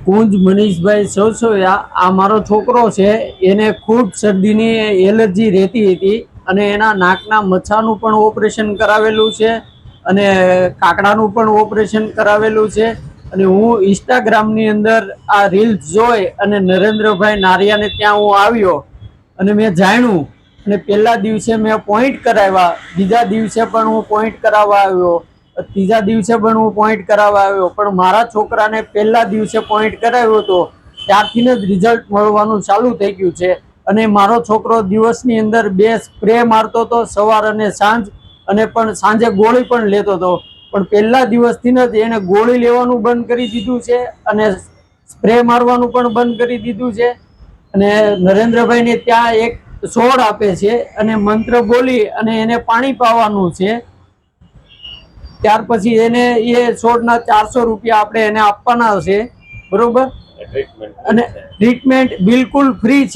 કુંજ મનીષભાઈ સવસોયા આ મારો છોકરો છે. એને ખૂબ શરદીની એલર્જી રહેતી હતી અને એના નાકના મચ્છાનું પણ ઓપરેશન કરાવેલું છે અને કાકડાનું પણ ઓપરેશન કરાવેલું છે. અને હું ઇન્સ્ટાગ્રામની અંદર આ રીલ્સ જોઈ અને નરેન્દ્રભાઈ નારિયાને ત્યાં હું આવ્યો અને મેં જાણ્યું અને પહેલા દિવસે મેં પોઈન્ટ કરાવ્યા, બીજા દિવસે પણ હું પોઈન્ટ કરાવવા આવ્યો, ત્રીજા દિવસે પણ હું પોઈન્ટ કરાવવા આવ્યો. પણ મારા છોકરાને પહેલા દિવસે પોઈન્ટ કરાવ્યો હતો ત્યારથી જ રિઝલ્ટ મળવાનું ચાલુ થઈ ગયું છે. અને મારો છોકરો દિવસની અંદર 2 સ્પ્રે મારતો હતો, સવાર અને સાંજ, અને પણ સાંજે ગોળી પણ લેતો હતો. પણ પહેલા દિવસથી જ એને ગોળી લેવાનું બંધ કરી દીધું છે અને સ્પ્રે મારવાનું પણ બંધ કરી દીધું છે. અને નરેન્દ્રભાઈને ત્યાં એક છોડ આપે છે અને મંત્ર બોલી અને એને પાણી પાવાનું છે. ત્યાર પછી એને એ છોડના 400 રૂપિયા આપણે એને આપવાના છે, બરોબર? અને ટ્રીટમેન્ટ બિલકુલ ફ્રી છે.